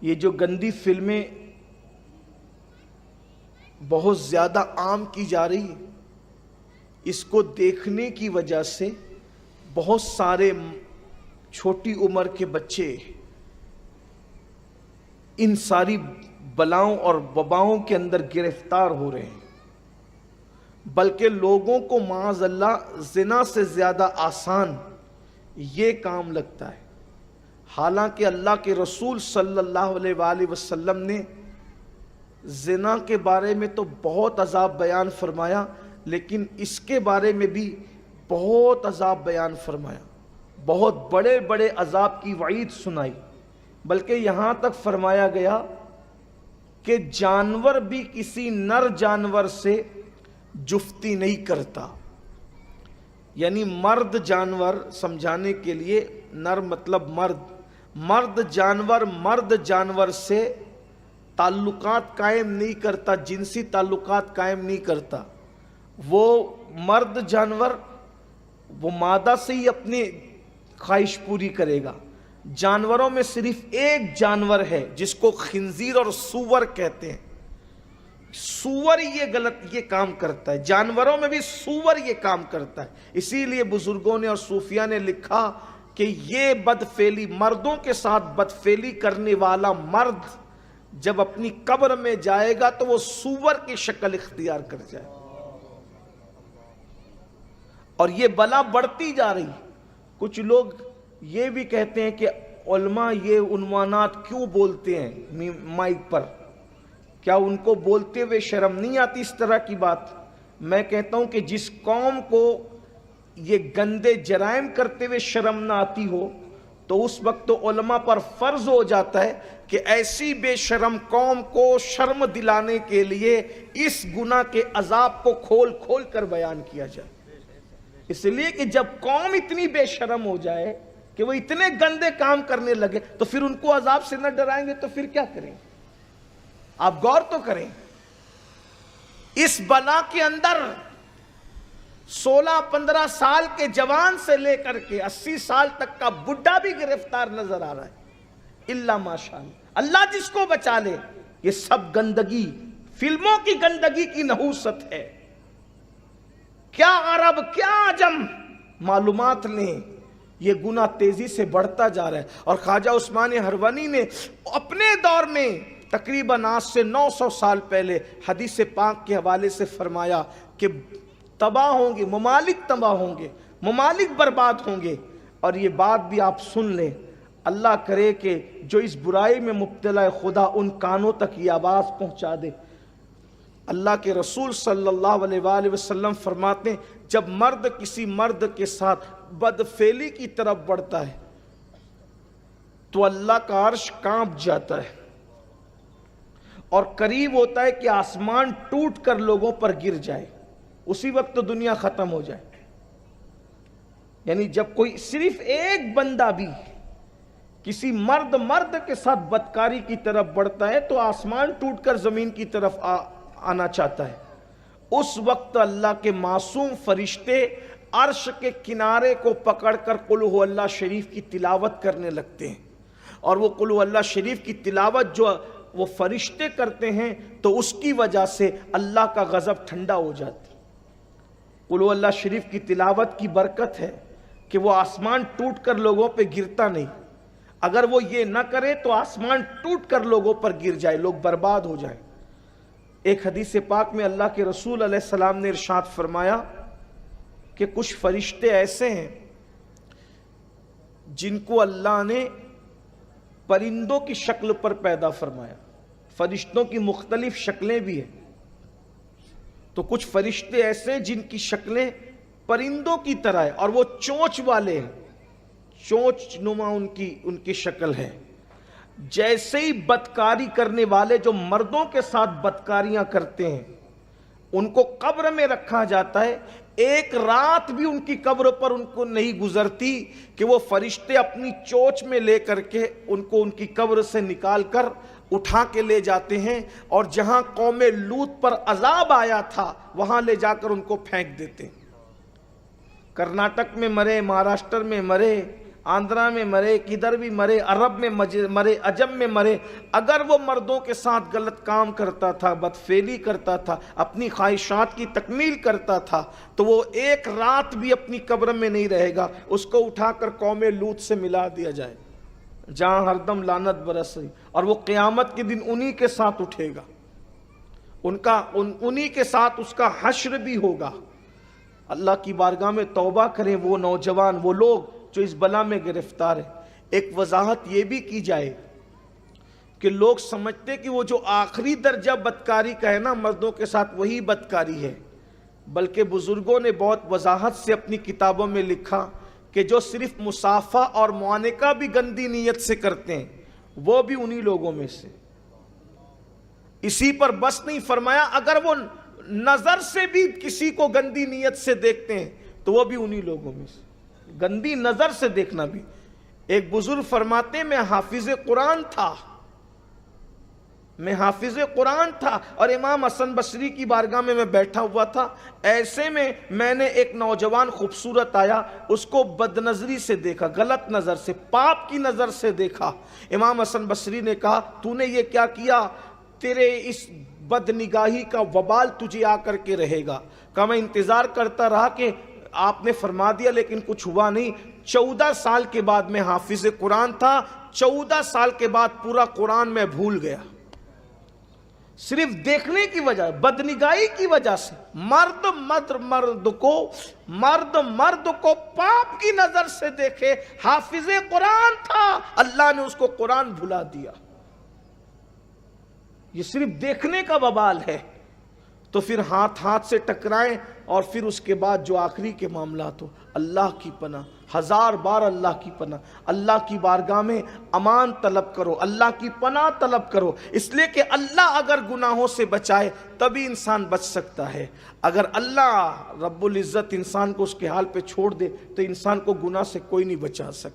یہ جو گندی فلمیں بہت زیادہ عام کی جا رہی ہیں، اس کو دیکھنے کی وجہ سے بہت سارے چھوٹی عمر کے بچے ان ساری بلاؤں اور وباؤں کے اندر گرفتار ہو رہے ہیں، بلکہ لوگوں کو معاذ اللہ زنا سے زیادہ آسان یہ کام لگتا ہے۔ حالانکہ اللہ کے رسول صلی اللہ علیہ وآلہ وسلم نے زنا کے بارے میں تو بہت عذاب بیان فرمایا، لیکن اس کے بارے میں بھی بہت عذاب بیان فرمایا، بہت بڑے بڑے عذاب کی وعید سنائی، بلکہ یہاں تک فرمایا گیا کہ جانور بھی کسی نر جانور سے جفتی نہیں کرتا۔ یعنی مرد جانور، سمجھانے کے لیے نر مطلب مرد جانور سے تعلقات قائم نہیں کرتا، جنسی تعلقات قائم نہیں کرتا۔ وہ مرد جانور وہ مادہ سے ہی اپنی خواہش پوری کرے گا۔ جانوروں میں صرف ایک جانور ہے جس کو خنزیر اور سور کہتے ہیں، سور یہ کام کرتا ہے، جانوروں میں بھی سور یہ کام کرتا ہے۔ اسی لیے بزرگوں نے اور صوفیاء نے لکھا کہ یہ بدفعلی، مردوں کے ساتھ بدفعلی کرنے والا مرد جب اپنی قبر میں جائے گا تو وہ سور کی شکل اختیار کر جائے، اور یہ بلا بڑھتی جا رہی۔ کچھ لوگ یہ بھی کہتے ہیں کہ علماء یہ عنوانات کیوں بولتے ہیں مائک پر، کیا ان کو بولتے ہوئے شرم نہیں آتی اس طرح کی بات؟ میں کہتا ہوں کہ جس قوم کو یہ گندے جرائم کرتے ہوئے شرم نہ آتی ہو تو اس وقت تو علماء پر فرض ہو جاتا ہے کہ ایسی بے شرم قوم کو شرم دلانے کے لیے اس گناہ کے عذاب کو کھول کھول کر بیان کیا جائے۔ اس لیے کہ جب قوم اتنی بے شرم ہو جائے کہ وہ اتنے گندے کام کرنے لگے تو پھر ان کو عذاب سے نہ ڈرائیں گے تو پھر کیا کریں؟ آپ غور تو کریں، اس بلا کے اندر 16-15 سال کے جوان سے لے کر کے 80 سال تک کا بڈھا بھی گرفتار نظر آ رہا ہے، الا ماشاءاللہ، اللہ جس کو بچا لے۔ یہ سب گندگی، فلموں کی گندگی کی نحوست ہے۔ کیا عرب کیا عجم معلومات لیں، یہ گناہ تیزی سے بڑھتا جا رہا ہے۔ اور خواجہ عثمان ہروانی نے اپنے دور میں تقریباً آج سے 900 سال پہلے حدیث پاک کے حوالے سے فرمایا کہ تباہ ہوں گے، ممالک تباہ ہوں گے، ممالک برباد ہوں گے۔ اور یہ بات بھی آپ سن لیں، اللہ کرے کہ جو اس برائی میں مبتلا ہے خدا ان کانوں تک یہ آواز پہنچا دے۔ اللہ کے رسول صلی اللہ علیہ وآلہ وسلم فرماتے ہیں جب مرد کسی مرد کے ساتھ بدفعلی کی طرف بڑھتا ہے تو اللہ کا عرش کانپ جاتا ہے، اور قریب ہوتا ہے کہ آسمان ٹوٹ کر لوگوں پر گر جائے، اسی وقت دنیا ختم ہو جائے۔ یعنی جب کوئی صرف ایک بندہ بھی کسی مرد کے ساتھ بدکاری کی طرف بڑھتا ہے تو آسمان ٹوٹ کر زمین کی طرف آنا چاہتا ہے، اس وقت اللہ کے معصوم فرشتے عرش کے کنارے کو پکڑ کر قل ہو اللہ شریف کی تلاوت کرنے لگتے ہیں، اور وہ قل ہو اللہ شریف کی تلاوت جو وہ فرشتے کرتے ہیں تو اس کی وجہ سے اللہ کا غضب ٹھنڈا ہو جاتی۔ قل ہو اللہ شریف کی تلاوت کی برکت ہے کہ وہ آسمان ٹوٹ کر لوگوں پہ گرتا نہیں، اگر وہ یہ نہ کرے تو آسمان ٹوٹ کر لوگوں پر گر جائے، لوگ برباد ہو جائیں۔ ایک حدیث پاک میں اللہ کے رسول علیہ السلام نے ارشاد فرمایا کہ کچھ فرشتے ایسے ہیں جن کو اللہ نے پرندوں کی شکل پر پیدا فرمایا۔ فرشتوں کی مختلف شکلیں بھی ہیں، تو کچھ فرشتے ایسے ہیں جن کی شکلیں پرندوں کی طرح ہے، اور وہ چونچ والے ہیں، چونچ نما ان کی شکل ہے۔ جیسے ہی بدکاری کرنے والے جو مردوں کے ساتھ بدکاریاں کرتے ہیں ان کو قبر میں رکھا جاتا ہے، ایک رات بھی ان کی قبر پر ان کو نہیں گزرتی کہ وہ فرشتے اپنی چونچ میں لے کر کے ان کو ان کی قبر سے نکال کر اٹھا کے لے جاتے ہیں، اور جہاں قوم لوط پر عذاب آیا تھا وہاں لے جا کر ان کو پھینک دیتے ہیں۔ کرناٹک میں مرے، مہاراشٹر میں مرے، آندھرا میں مرے، کدھر بھی مرے، عرب میں مرے، عجم میں مرے، اگر وہ مردوں کے ساتھ غلط کام کرتا تھا، بدفعلی کرتا تھا، اپنی خواہشات کی تکمیل کرتا تھا، تو وہ ایک رات بھی اپنی قبر میں نہیں رہے گا، اس کو اٹھا کر قوم لوط سے ملا دیا جائے جہاں ہر دم لعنت برس رہی، اور وہ قیامت کے دن انہی کے ساتھ اٹھے گا، انہی کے ساتھ اس کا حشر بھی ہوگا۔ اللہ کی بارگاہ میں توبہ کریں وہ نوجوان، وہ لوگ جو اس بلا میں گرفتار ہیں۔ ایک وضاحت یہ بھی کی جائے کہ لوگ سمجھتے کہ وہ جو آخری درجہ بدکاری کا ہے نا مردوں کے ساتھ، وہی بدکاری ہے، بلکہ بزرگوں نے بہت وضاحت سے اپنی کتابوں میں لکھا کہ جو صرف مصافحہ اور معانقہ بھی گندی نیت سے کرتے ہیں وہ بھی انہی لوگوں میں سے۔ اسی پر بس نہیں فرمایا اگر وہ نظر سے بھی کسی کو گندی نیت سے دیکھتے ہیں تو وہ بھی انہی لوگوں میں سے، گندی نظر سے دیکھنا بھی۔ ایک بزرگ فرماتے میں حافظ قرآن تھا اور امام حسن بصری کی بارگاہ میں بیٹھا ہوا تھا، ایسے میں نے ایک نوجوان خوبصورت آیا، اس کو بد نظری سے دیکھا، غلط نظر سے، پاپ کی نظر سے دیکھا۔ امام حسن بصری نے کہا تو نے یہ کیا کیا؟ تیرے اس بد نگاہی کا وبال تجھے آ کر کے رہے گا۔ کہا میں انتظار کرتا رہا کہ آپ نے فرما دیا لیکن کچھ ہوا نہیں۔ 14 سال کے بعد میں حافظ قرآن تھا، 14 سال کے بعد پورا قرآن میں بھول گیا، صرف دیکھنے کی وجہ، بدنگاہی کی وجہ سے۔ مرد کو پاپ کی نظر سے دیکھے، حافظ قرآن تھا، اللہ نے اس کو قرآن بھلا دیا۔ یہ صرف دیکھنے کا وبال ہے۔ تو پھر ہاتھ سے ٹکرائیں، اور پھر اس کے بعد جو آخری کے معاملات ہو، اللہ کی پناہ، 1000 بار اللہ کی پناہ، اللہ کی بارگاہ میں امان طلب کرو، اللہ کی پناہ طلب کرو، اس لیے کہ اللہ اگر گناہوں سے بچائے تبھی انسان بچ سکتا ہے۔ اگر اللہ رب العزت انسان کو اس کے حال پہ چھوڑ دے تو انسان کو گناہ سے کوئی نہیں بچا سکتا۔